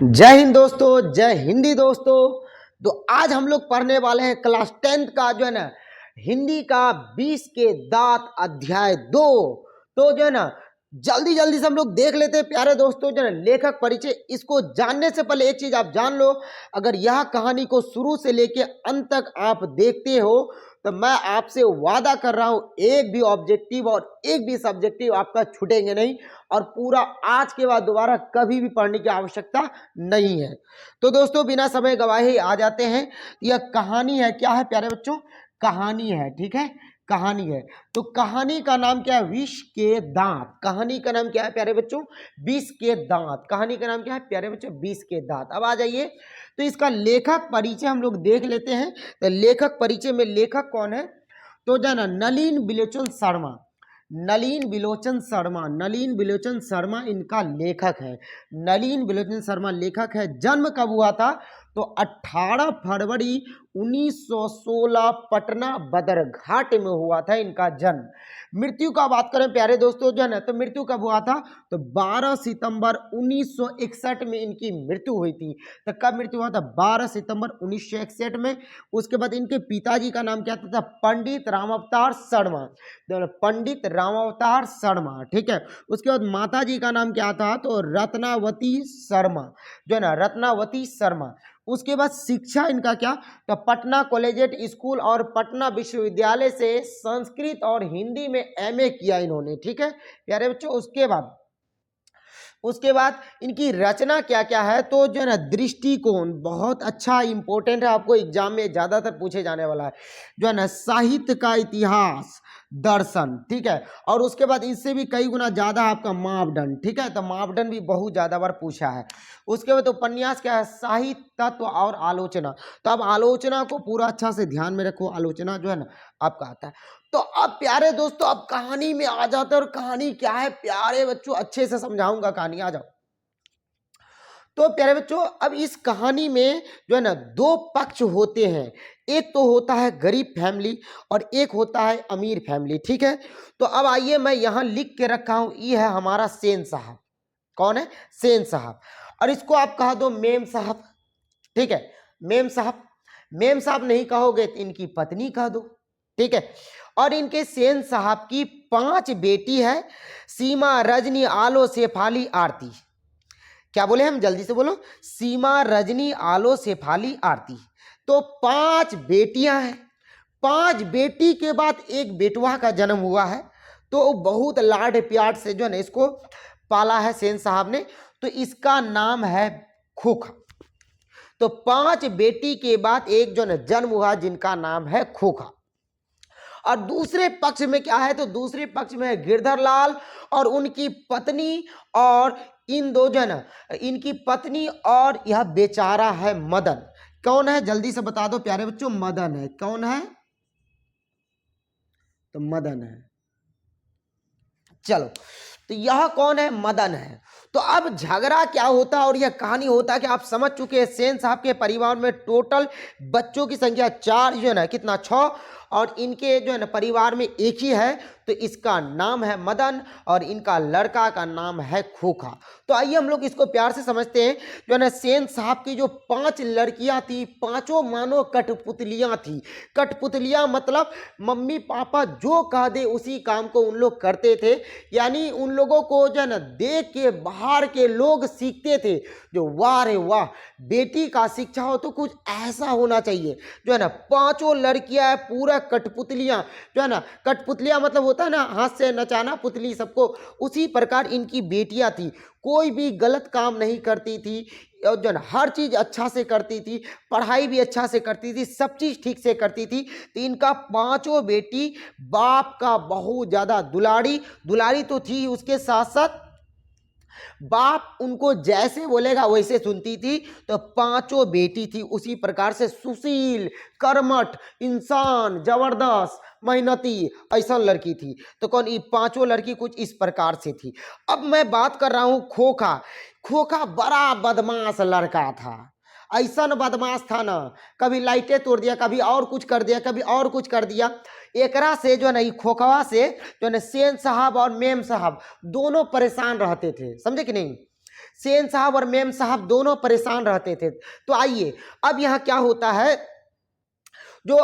जय हिंद दोस्तों, जय हिंदी दोस्तों। तो आज हम लोग पढ़ने वाले हैं क्लास 10th का जो है ना हिंदी का 20 के दांत अध्याय 2। तो जो है ना जल्दी जल्दी से हम लोग देख लेते हैं प्यारे दोस्तों। जो है ना लेखक परिचय, इसको जानने से पहले एक चीज आप जान लो, अगर यह कहानी को शुरू से लेके अंत तक आप देखते हो तो मैं आपसे वादा कर रहा हूं एक भी ऑब्जेक्टिव और एक भी सब्जेक्टिव आपका छूटेंगे नहीं और पूरा आज के बाद दोबारा कभी भी पढ़ने की आवश्यकता नहीं है। तो दोस्तों बिना समय गवाए ही आ जाते हैं। यह कहानी है, क्या है प्यारे बच्चों? कहानी है, ठीक है, कहानी है। तो कहानी का नाम क्या है? विष के दांत। कहानी का नाम क्या है प्यारे बच्चों? 20 के दांत। कहानी का नाम क्या है प्यारे बच्चों? 20 के दांत। अब आ जाइए, तो इसका लेखक परिचय हम लोग देख लेते हैं। तो लेखक परिचय में लेखक कौन है? तो जाना नलिन बिलोचन शर्मा। नलिन बिलोचन शर्मा, नलिन बिलोचन शर्मा इनका लेखक है। नलिन बिलोचन शर्मा लेखक है। जन्म कब हुआ था? तो 18 फरवरी 1916 पटना बदरघाट में हुआ था इनका जन्म। मृत्यु का बात करें प्यारे दोस्तों जो है ना, तो मृत्यु कब हुआ था? तो 12 सितंबर 1961 में इनकी मृत्यु हुई थी। तो कब मृत्यु हुआ था? 12 सितंबर 1961 में। उसके बाद इनके पिताजी का नाम क्या था? पंडित रामावतार शर्मा। पंडित रामावतार शर्मा, ठीक है। उसके बाद माता जी का नाम क्या था? तो रत्नावती शर्मा, जो है ना रत्नावती शर्मा। उसके बाद शिक्षा इनका क्या? तो पटना कॉलेजिएट स्कूल और पटना विश्वविद्यालय से संस्कृत और हिंदी में एमए किया इन्होंने, ठीक है प्यारे बच्चों। उसके बाद इनकी रचना क्या क्या है? तो जो है ना दृष्टिकोण बहुत अच्छा इंपॉर्टेंट है, आपको एग्जाम में ज्यादातर पूछे जाने वाला है। जो है ना साहित्य का इतिहास, दर्शन, ठीक है। और उसके बाद इससे भी कई गुना ज्यादा आपका मापदंड, ठीक है। तो मापदंड भी बहुत ज्यादा बार पूछा है। उसके बाद उपन्यास क्या है? साहित्य, तत्व और आलोचना। तो अब आलोचना को पूरा अच्छा से ध्यान में रखो, आलोचना जो है ना आपका आता है। तो अब प्यारे दोस्तों अब कहानी में आ जाते हैं, और कहानी क्या है प्यारे बच्चों, अच्छे से समझाऊंगा कहानी, आ जाओ। तो प्यारे बच्चों अब इस कहानी में जो है ना दो पक्ष होते हैं। एक तो होता है गरीब फैमिली और एक होता है अमीर फैमिली, ठीक है। तो अब आइए, मैं यहां लिख के रखा हूं, ये है हमारा सेन साहब। कौन है? सेन साहब। और इसको आप कह दो मेम साहब, ठीक है, मेम साहब। मेम साहब नहीं कहोगे तो इनकी पत्नी कह दो, ठीक है। और इनके सेन साहब की 5 बेटी है, सीमा, रजनी, आलो, शेफाली, आरती। क्या बोले हम? जल्दी से बोलो। सीमा, रजनी, आलो, शेफाली, आरती। तो 5 बेटियां हैं। 5 बेटी के बाद एक बेटुआ का जन्म हुआ है। तो बहुत लाड प्यार से जो है ना इसको पाला है सेन साहब ने। तो इसका नाम है खोखा। तो 5 बेटी के बाद एक जो है जन्म हुआ जिनका नाम है खोखा। और दूसरे पक्ष में क्या है? तो दूसरे पक्ष में है गिरधर लाल और उनकी पत्नी, और इन दो जन, इनकी पत्नी और यह बेचारा है मदन। कौन है? जल्दी से बता दो प्यारे बच्चों। मदन है। कौन है? तो मदन है। चलो, तो यह कौन है? मदन है। तो अब झगड़ा क्या होता है और यह कहानी होता है कि आप समझ चुके हैं। सेन साहब के परिवार में टोटल बच्चों की संख्या 4, जो है ना कितना, 6, और इनके जो है ना परिवार में एक ही है। तो इसका नाम है मदन और इनका लड़का का नाम है खोखा। तो आइए हम लोग इसको प्यार से समझते हैं। जो है ना सेन साहब की जो 5 लड़कियां थी, पांचों मानो कठपुतलियां थी। कठपुतलियां मतलब मम्मी पापा जो कह दे उसी काम को उन लोग करते थे। यानी उन लोगों को जो है ना देख के बाहर के लोग सीखते थे, जो वाह रे वाह, बेटी का शिक्षा हो तो कुछ ऐसा होना चाहिए। जो है ना 5 लड़कियां पूरा कठपुतलियां, जो है ना कठपुतलियां मतलब होता है ना हाथ से नचाना पुतली सबको, उसी प्रकार इनकी बेटियां थी। कोई भी गलत काम नहीं करती थी और जो है हर चीज अच्छा से करती थी, पढ़ाई भी अच्छा से करती थी, सब चीज ठीक से करती थी। तो इनका 5 बेटी बाप का बहुत ज्यादा दुलारी, दुलारी तो थी, उसके साथ साथ बाप उनको जैसे बोलेगा वैसे सुनती थी। तो 5 बेटी थी उसी प्रकार से सुशील, कर्मठ, इंसान, जबरदस्त, मेहनती, ऐसा लड़की थी। तो कौन? ये 5 लड़की कुछ इस प्रकार से थी। अब मैं बात कर रहा हूं खोखा। खोखा बड़ा बदमाश लड़का था। ऐसा बदमाश था ना, कभी लाइटें तोड़ दिया, कभी और कुछ कर दिया, कभी और कुछ कर दिया। एकरा से जो है ना खोखवा से जो है ना सेन साहब और मेम साहब दोनों परेशान रहते थे, समझे कि नहीं। सेन साहब और मेम साहब दोनों परेशान रहते थे। तो आइए अब यहाँ क्या होता है, जो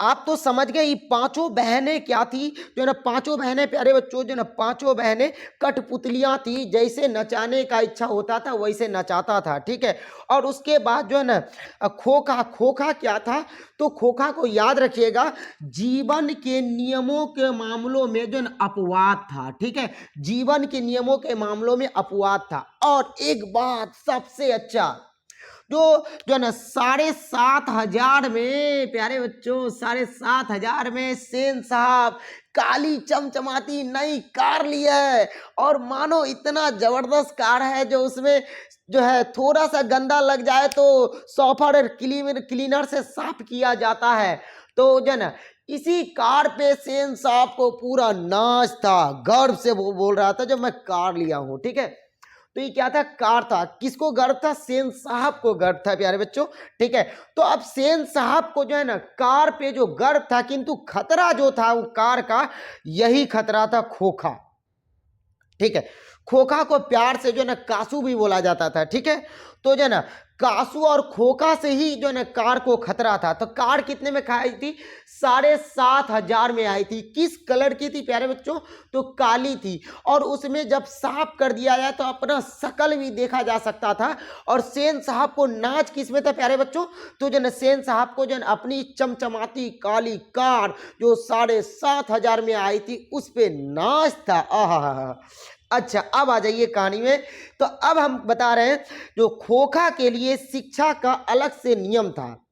आप तो समझ गए ये पांचों बहनें क्या थी, जो है ना पांचों बहनें प्यारे बच्चों, जो ना पांचों बहनें कठपुतलियां थी, जैसे नचाने का इच्छा होता था वैसे नचाता था, ठीक है। और उसके बाद जो है ना खोखा, खोखा क्या था, तो खोखा को याद रखिएगा, जीवन के नियमों के मामलों में जो है ना अपवाद था, ठीक है, जीवन के नियमों के मामलों में अपवाद था। और एक बात सबसे अच्छा, जो जो है ना 7,500 में प्यारे बच्चों, 7,500 में सेन साहब काली चमचमाती नई कार ली है, और मानो इतना जबरदस्त कार है जो उसमें जो है थोड़ा सा गंदा लग जाए तो सॉफ्टवेयर क्लीनर से साफ किया जाता है। तो जो है ना इसी कार पे सेन साहब को पूरा नाच था, गर्व से वो बोल रहा था जब मैं कार लिया हूं, ठीक है। तो ये क्या था, कार था। किसको गर्व था, सेन साहब को गर्व था प्यारे बच्चों, ठीक है। तो अब सेन साहब को जो है ना कार पे जो गर्व था, किंतु खतरा जो था वो कार का यही खतरा था, खोखा, ठीक है। खोखा को प्यार से जो है ना कासू भी बोला जाता था, ठीक है। तो जो है ना कासू और खोखा से ही जो है ना कार को खतरा था। तो कार कितने में आई थी, 7,500 में आई थी। किस कलर की थी प्यारे बच्चों, तो काली थी। और उसमें जब साफ कर दिया जाए तो अपना शकल भी देखा जा सकता था। और सेन साहब को नाच किस में था प्यारे बच्चों, तो जो ना सेन साहब को जो है अपनी चमचमाती काली कार जो 7,500 में आई थी उस पे नाच था। आहा, अच्छा अब आ जाइए कहानी में। तो अब हम बता रहे हैं, जो खोखा के लिए शिक्षा का अलग से नियम था,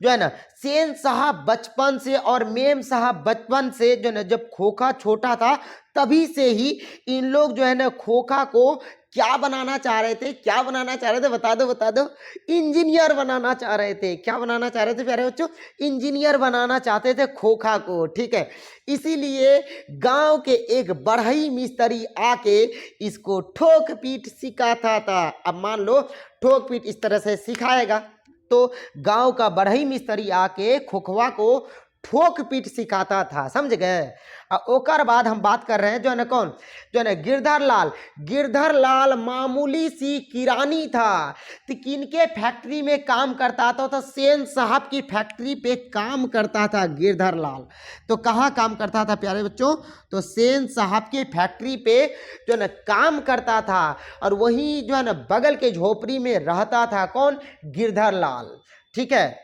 जो है ना सेन साहब बचपन से और मेम साहब बचपन से जो है ना, जब खोखा छोटा था तभी से ही इन लोग जो है ना खोखा को क्या बनाना चाह रहे थे, क्या बनाना चाह रहे थे, बता दो बता दो, इंजीनियर बनाना चाह रहे थे। क्या बनाना चाह रहे थे प्यारे बच्चों, इंजीनियर बनाना चाहते थे खोखा को, ठीक है। इसीलिए गांव के एक बढ़ई मिस्त्री आके इसको ठोक पीट सिखाता था। अब मान लो ठोक पीट इस तरह से सिखाएगा, तो गांव का बढ़ई मिस्त्री आके खोखवा को ठोक पीट सिखाता था, समझ गए। ओकर बाद हम बात कर रहे हैं जो है ना कौन, जो है ना गिरधर लाल। गिरधर लाल मामूली सी किरानी था। तो किनके फैक्ट्री में काम करता था, तो सेन साहब की फैक्ट्री पे काम करता था गिरधर लाल। तो कहाँ काम करता था प्यारे बच्चों, तो सेन साहब की फैक्ट्री पे जो है ना काम करता था। और वहीं जो है ना बगल के झोपड़ी में रहता था कौन, गिरधर लाल, ठीक है,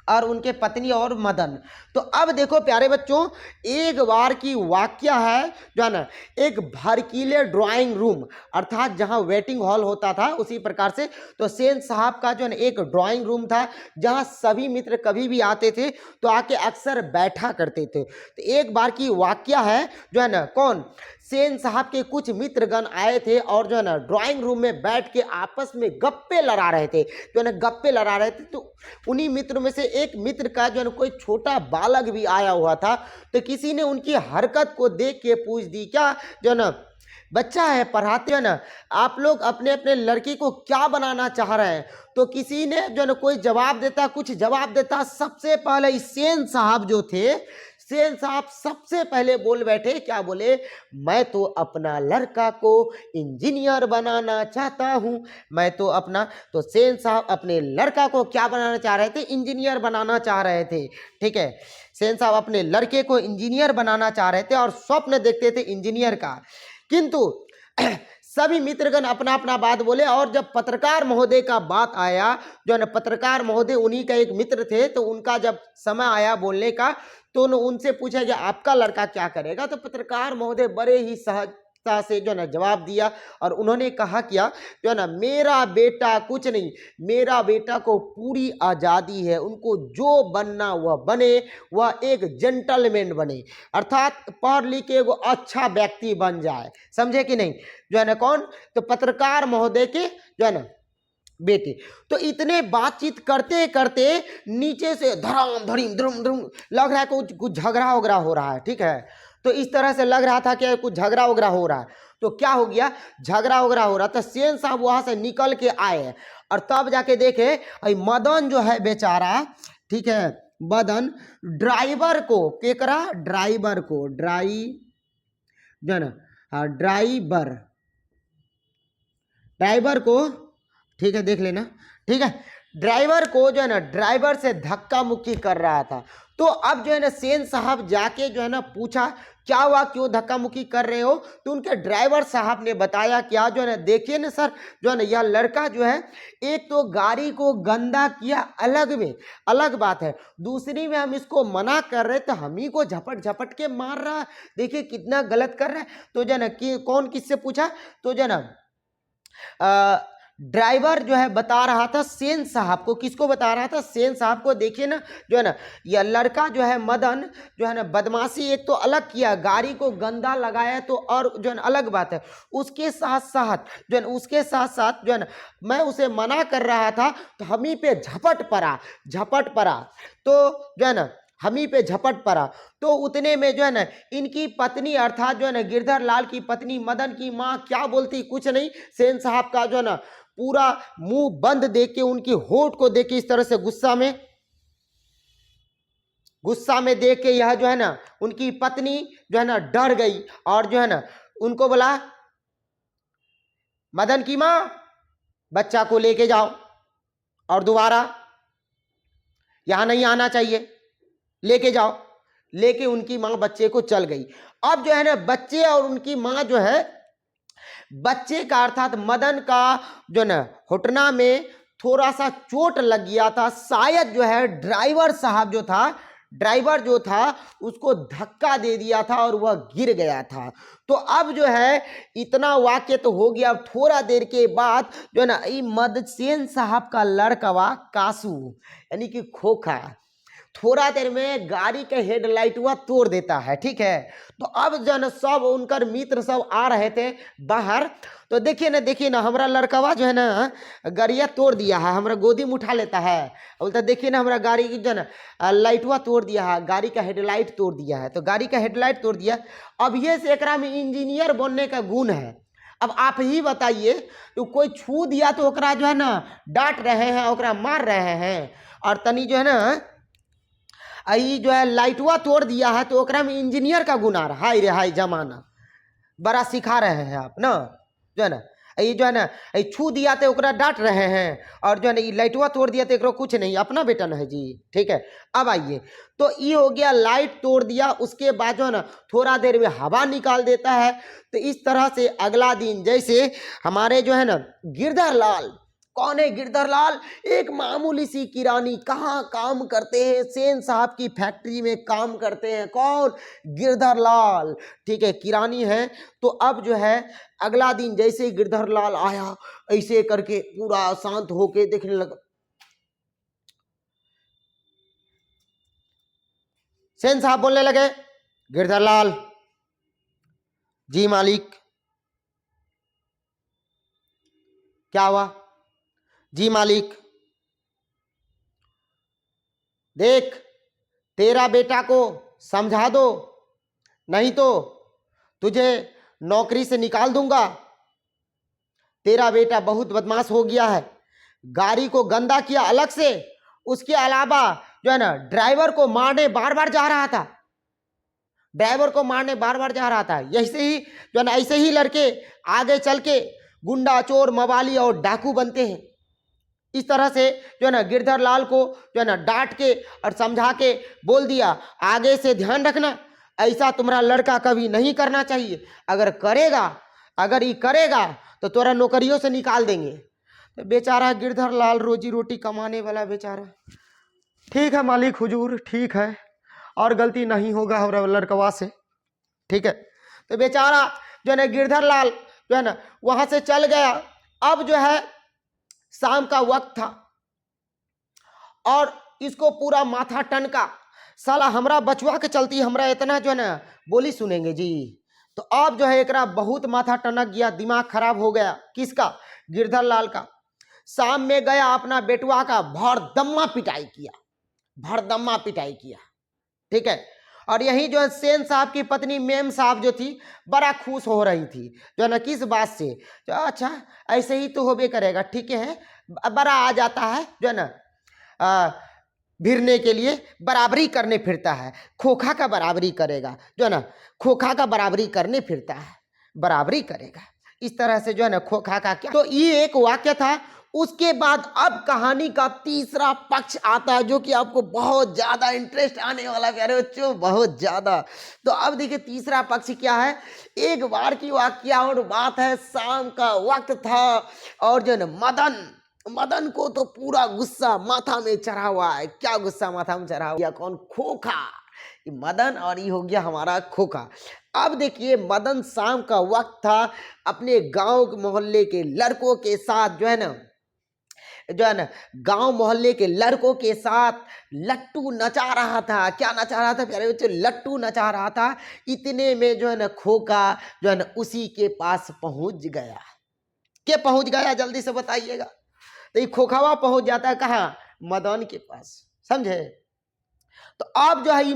और उनके पत्नी और मदन। तो अब देखो प्यारे बच्चों, एक बार की वाक्या है, जो है ना एक भड़कीले ड्राइंग रूम, अर्थात जहां वेटिंग हॉल होता था उसी प्रकार से, तो सेन साहब का जो है ना एक ड्राइंग रूम था जहां सभी मित्र कभी भी आते थे तो आके अक्सर बैठा करते थे। तो एक बार की वाक्या है, जो है ना कौन, सेन साहब के कुछ मित्रगण आए थे और जो है ना ड्राइंग रूम में बैठ के आपस में गप्पे लड़ा रहे थे, जो है ना गप्पे लड़ा रहे थे। तो उन्हीं मित्र में से एक मित्र का जो है ना कोई छोटा बालक भी आया हुआ था। तो किसी ने उनकी हरकत को देख के पूछ दी, क्या जो है ना बच्चा है पढ़ाते हो ना, आप लोग अपने अपने लड़की को क्या बनाना चाह रहे हैं। तो किसी ने जो है ना कोई जवाब देता, कुछ जवाब देता। सबसे पहले सेन साहब जो थे, सेन साहब सबसे पहले बोल बैठे, क्या बोले, मैं तो अपना लड़का को इंजीनियर बनाना चाहता हूं। मैं तो अपना, तो सेन साहब अपने लड़का को क्या बनाना चाह रहे थे, इंजीनियर बनाना चाह रहे थे, ठीक है। सेन साहब अपने लड़के को इंजीनियर बनाना चाह रहे थे और स्वप्न देखते थे इंजीनियर का। किंतु सभी मित्रगण अपना अपना बात बोले। और जब पत्रकार महोदय का बात आया, जो है ना पत्रकार महोदय उन्हीं का एक मित्र थे, तो उनका जब समय आया बोलने का, तो उनसे पूछा कि आपका लड़का क्या करेगा। तो पत्रकार महोदय बड़े ही सहजता से जो है ना जवाब दिया, और उन्होंने कहा क्या, जो है ना मेरा बेटा कुछ नहीं, मेरा बेटा को पूरी आज़ादी है, उनको जो बनना वह बने, वह एक जेंटलमैन बने, अर्थात पढ़ लिख के एगो अच्छा व्यक्ति बन जाए, समझे कि नहीं, जो है ना कौन, तो पत्रकार महोदय के जो है ना बेटे। तो इतने बातचीत करते करते नीचे से धड़ाम धड़ीम धुम धुम लग रहा है कुछ कुछ झगड़ा वगड़ा हो रहा है, ठीक है। तो इस तरह से लग रहा था कि कुछ झगड़ा वगड़ा हो रहा है। तो क्या हो गया, झगड़ा वगड़ा हो रहा, तो सेन साहब वहां से निकल के आए और तब जाके देखे मदन जो है बेचारा, ठीक है, मदन ड्राइवर को, केकरा, ड्राइवर को, ड्राइवर, ड्राइवर को, ठीक है देख लेना, ठीक है, ड्राइवर को जो है ना ड्राइवर से धक्का मुक्की कर रहा था। तो अब जो है ना सेन साहब जाके जो है ना पूछा क्या हुआ, क्यों धक्का मुक्की कर रहे हो। तो उनके ड्राइवर साहब ने बताया क्या जो है ना देखिए ना सर, जो है ना यह लड़का जो है एक तो गाड़ी को गंदा किया अलग में, अलग बात है, दूसरी में हम इसको मना कर रहे तो हम ही को झपट झपट के मार रहा है, देखिए कितना गलत कर रहा है। तो जो है ना कि कौन किससे पूछा, तो जो है ना ड्राइवर जो है बता रहा था सेन साहब को, किसको बता रहा था, सेन साहब को। देखिए ना जो है ना यह लड़का जो है मदन जो है ना बदमाशी एक तो अलग किया, गाड़ी को गंदा लगाया तो और जो है ना अलग बात है, उसके साथ साथ जो है ना उसके साथ साथ जो है ना मैं उसे मना कर रहा था तो हम ही पे झपट पड़ा, झपट पड़ा, तो जो है ना हम ही पे झपट पड़ा। तो उतने में जो है ना इनकी पत्नी अर्थात जो है ना गिरधर लाल की पत्नी मदन की माँ क्या बोलती, कुछ नहीं, सेन साहब का जो है ना पूरा मुंह बंद देख के, उनकी होठ को देख के इस तरह से गुस्सा में देख के यह जो है ना उनकी पत्नी जो है ना डर गई और जो है ना उनको बोला मदन की माँ बच्चा को लेके जाओ और दोबारा यहां नहीं आना चाहिए, लेके जाओ। लेके उनकी मां बच्चे को चल गई। अब जो है ना बच्चे और उनकी मां जो है, बच्चे का अर्थात मदन का जो ना घुटना में थोड़ा सा चोट लग गया था, शायद जो है ड्राइवर साहब जो था, ड्राइवर जो था उसको धक्का दे दिया था और वह गिर गया था। तो अब जो है इतना वाक्य तो हो गया। अब थोड़ा देर के बाद जो है ना मदसेन साहब का लड़कवा कासू यानी कि खोखा थोड़ा देर में गाड़ी के हेडलाइट हुआ तोड़ देता है, ठीक है। तो अब जन सब उनकर मित्र सब आ रहे थे बाहर, तो देखिए ना हमारा लड़कवा जो है ना गाड़िया तोड़ दिया है, हमारा गोदी में उठा लेता है, बोलता देखिए ना हमारा गाड़ी की जो ना लाइटवा तोड़ दिया है, गाड़ी का हेडलाइट तोड़ दिया है। तो गाड़ी का हेडलाइट तोड़ दिया, अब ये से एकरा में इंजीनियर बनने का गुण है। अब आप ही बताइए, तो कोई छू दिया तो ओकरा जो है ना डांट रहे हैं, ओकरा मार रहे हैं, और तनी जो है ना आई जो है लाइटवा तोड़ दिया है तो ओकरा में इंजीनियर का गुण आ रहा है। हाय रे हाय जमाना, बड़ा सिखा रहे हैं आप ना, जो है ना ये जो है ना छू दिया तो ओकरा डांट रहे हैं, और जो है ना ये लाइटवा तोड़ दिया तो एकरो कुछ नहीं, अपना बेटा न है जी, ठीक है। अब आइए, तो ये हो गया लाइट तोड़ दिया, उसके बाद जो है ना थोड़ा देर में हवा निकाल देता है। तो इस तरह से अगला दिन जैसे हमारे जो है ना गिरधर लाल, कौन है गिरधर लाल, एक मामूली सी किरानी, कहाँ काम करते हैं, सेन साहब की फैक्ट्री में काम करते हैं, कौन, गिरधर लाल, ठीक है, किरानी है। तो अब जो है अगला दिन जैसे ही गिरधर लाल आया, ऐसे करके पूरा शांत होके देखने लगा। सेन साहब बोलने लगे, गिरधर लाल जी मालिक, क्या हुआ जी मालिक, देख तेरा बेटा को समझा दो, नहीं तो तुझे नौकरी से निकाल दूंगा। तेरा बेटा बहुत बदमाश हो गया है, गाड़ी को गंदा किया अलग से, उसके अलावा जो है ना ड्राइवर को मारने बार बार जा रहा था, ड्राइवर को मारने बार बार जा रहा था। ऐसे ही जो है ना ऐसे ही लड़के आगे चल के गुंडा चोर मवाली और डाकू बनते हैं। इस तरह से जो है ना गिरधर लाल को जो है ना डांट के और समझा के बोल दिया, आगे से ध्यान रखना, ऐसा तुम्हारा लड़का कभी नहीं करना चाहिए, अगर ये करेगा तो तोरा नौकरियों से निकाल देंगे। तो बेचारा गिरधर लाल रोजी रोटी कमाने वाला बेचारा, ठीक है मालिक हुजूर, ठीक है, और गलती नहीं होगा हमारा लड़कवा से, ठीक है। तो बेचारा जो है ना गिरधर लाल जो है ना वहां से चल गया। अब जो है शाम का वक्त था और इसको पूरा माथा टनका, साला हमरा बचवा के चलती हमरा इतना जो है ना बोली सुनेंगे जी। तो अब जो है एकरा बहुत माथा टनक गया, दिमाग खराब हो गया, किसका, गिरधर लाल का। शाम में गया अपना बेटुआ का भरदम्मा पिटाई किया, भरदम्मा पिटाई किया, ठीक है। और यही जो है सेन साहब की पत्नी मेम साहब जो थी बड़ा खुश हो रही थी, जो है ना किस बात से, तो अच्छा ऐसे ही तो होबे करेगा, ठीक है, बड़ा आ जाता है जो है ना भिड़ने के लिए, बराबरी करने फिरता है, खोखा का बराबरी करेगा, जो है ना खोखा का बराबरी करने फिरता है, बराबरी करेगा। इस तरह से जो है ना खोखा का क्या, तो ये एक वाक्य था। उसके बाद अब कहानी का तीसरा पक्ष आता है जो कि आपको बहुत ज्यादा इंटरेस्ट आने वाला प्यारे बच्चों, बहुत ज्यादा। तो अब देखिए तीसरा पक्ष क्या है। एक बार की वाक्य और बात है, शाम का वक्त था और जो है ना मदन को तो पूरा गुस्सा माथा में चढ़ा हुआ है। क्या गुस्सा माथा में चढ़ा हुआ? कौन? खोखा। मदन और ये हो गया हमारा खोखा। अब देखिए मदन शाम का वक्त था, अपने गांव मोहल्ले के लड़कों के साथ जो है ना गांव मोहल्ले के लड़कों के साथ लट्टू नचा रहा था। क्या नचा रहा था प्यारे बच्चों? लट्टू नचा रहा था। इतने में जो है ना खोखा जो है ना उसी के पास पहुंच गया। क्या पहुंच गया? जल्दी से बताइएगा। तो ये खोखावा पहुंच जाता है कहाँ? मदन के पास, समझे? तो अब जो है ये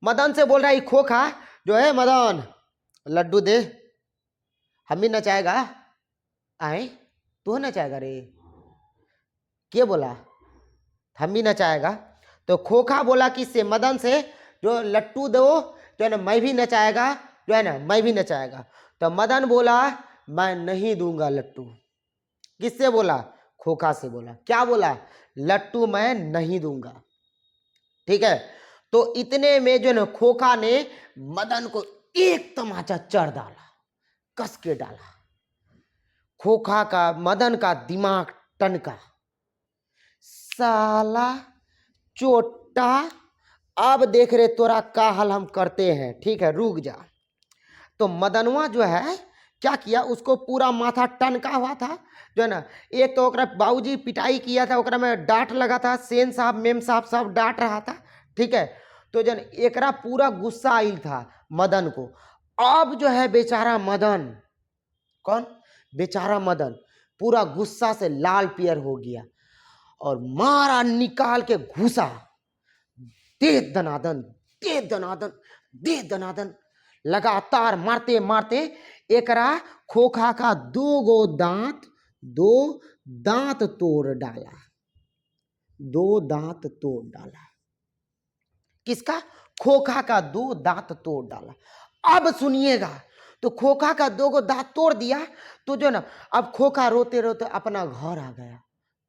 मदन से बोल रहा है खोखा जो है, मदन लड्डू दे, हम भी नचाएगा। आए तू नचाएगा रे? क्या बोला? हम भी नचाएगा। तो खोखा बोला किससे? मदन से, जो लट्टू दो जो है ना मैं भी नचाएगा, जो है ना मैं भी नचाएगा। तो मदन बोला मैं नहीं दूंगा लट्टू। किससे बोला? खोखा से बोला। क्या बोला? लट्टू मैं नहीं दूंगा। ठीक है। तो इतने में जो ना खोखा ने मदन को एक तमाचा चढ़ डाला, कस के डाला। खोखा का मदन का दिमाग टनका, साला चोटा, अब देख रहे तोरा का हाल हम करते हैं। ठीक है, रुक जा। तो मदनवा जो है क्या किया, उसको पूरा माथा टनका हुआ था जो है ना। एक तो ओकरा बाबूजी पिटाई किया था, ओकरा में डांट लगा था, सेन साहब मेम साहब सब डांट रहा था। ठीक है। तो जन एकरा पूरा गुस्सा आइल था मदन को। अब जो है बेचारा मदन, कौन? बेचारा मदन पूरा गुस्सा से लाल पियर हो गया और मारा निकाल के घुसा। दे दनादन, दे दनादन, दे दनादन, लगातार मारते मारते एकरा खोखा का दो दांत तोड़ डाला। दो दांत तोड़ डाला। किसका? खोखा का दो दांत तोड़ डाला। अब सुनिएगा, तो खोखा का दो दांत तोड़ दिया तो जो ना अब खोखा रोते रोते अपना घर आ गया।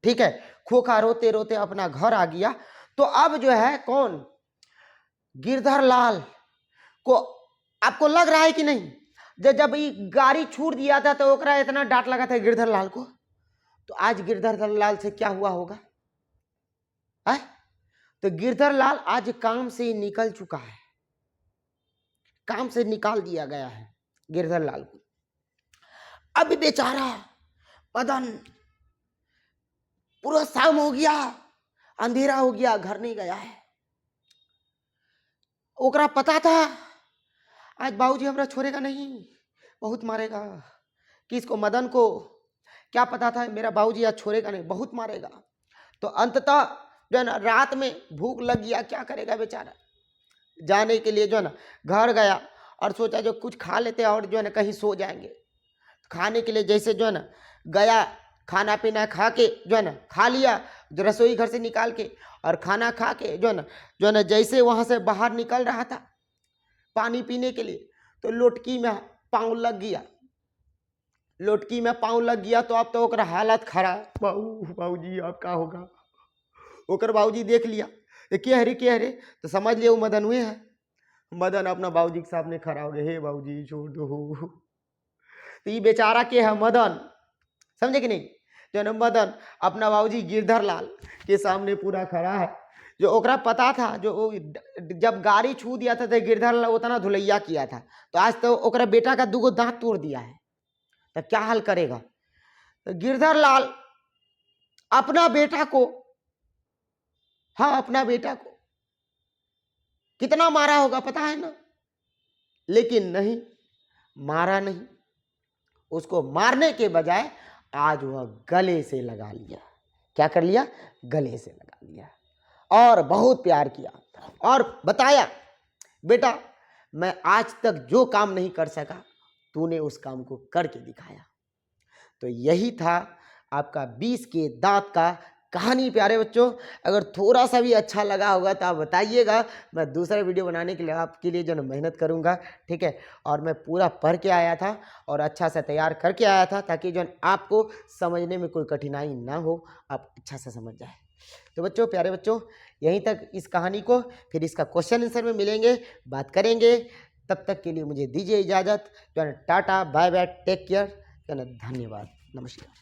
ठीक है, खोखा रोते रोते अपना घर आ गया। तो अब जो है कौन? गिरधर लाल को, आपको लग रहा है कि नहीं, जब ये गाड़ी छूट दिया था तो ओकरा इतना डांट लगा था गिरधर लाल को, तो आज गिरधर लाल से क्या हुआ होगा? है? तो गिरधर लाल आज काम से ही निकल चुका है, काम से निकाल दिया गया है गिरधर लाल को। अब बेचारा मदन, पूरा शाम हो गया, अंधेरा हो गया, घर नहीं गया है। ओकरा पता था आज बाबूजी हमरा छोड़ेगा नहीं, बहुत मारेगा। किसको? मदन को। क्या पता था मेरा बाबूजी आज छोड़ेगा नहीं, बहुत मारेगा। तो अंततः जो है ना रात में भूख लग गया, क्या करेगा बेचारा, जाने के लिए जो है ना घर गया और सोचा जो कुछ खा लेते और जो है ना कहीं सो जाएंगे। खाने के लिए जैसे जो है ना गया, खाना पीना खा के जो है ना खा लिया, जो रसोई घर से निकाल के, और खाना खा के जो है ना जैसे वहां से बाहर निकल रहा था पानी पीने के लिए, तो लोटकी में पाँव लग गया। लोटकी में पाँव लग गया तो अब तो ओकरा हालत खराब। बाबूजी आप का होगा? ओकर बाबूजी देख लिया, क्या है रे, तो समझ लिया वो मदन हुए है। मदन अपना बाबूजी के सामने खड़ा हो गया, हे बाबूजी छोड़ दो। तो ये बेचारा के है? मदन। समझे कि नहीं? जो ना मदन अपना बाबूजी गिरधर लाल के सामने पूरा खड़ा है। जो ओकरा पता था, जो जब गाड़ी छू दिया था तो गिरधर लाल उतना धुलैया किया था, तो आज तो ओकरा बेटा का दूगो दांत तोड़ दिया है, तो क्या हाल करेगा? तो गिरधर लाल अपना बेटा को, हाँ अपना बेटा को कितना मारा होगा पता है ना, लेकिन नहीं, मारा नहीं। उसको मारने के बजाय आज वह गले से लगा लिया। क्या कर लिया? गले से लगा लिया और बहुत प्यार किया और बताया, बेटा मैं आज तक जो काम नहीं कर सका तूने उस काम को करके दिखाया। तो यही था आपका 20 के दांत का कहानी प्यारे बच्चों अगर थोड़ा सा भी अच्छा लगा होगा तो आप बताइएगा, मैं दूसरा वीडियो बनाने के लिए आपके लिए जो है मेहनत करूँगा, ठीक है। और मैं पूरा पढ़ के आया था और अच्छा से तैयार करके आया था ताकि जो है आपको समझने में कोई कठिनाई ना हो, आप अच्छा से समझ जाए। तो बच्चों, प्यारे बच्चों, यहीं तक इस कहानी को, फिर इसका क्वेश्चन आंसर में मिलेंगे, बात करेंगे। तब तक के लिए मुझे दीजिए इजाज़त। जो है tata, bye bye, take care, जो है धन्यवाद, नमस्कार।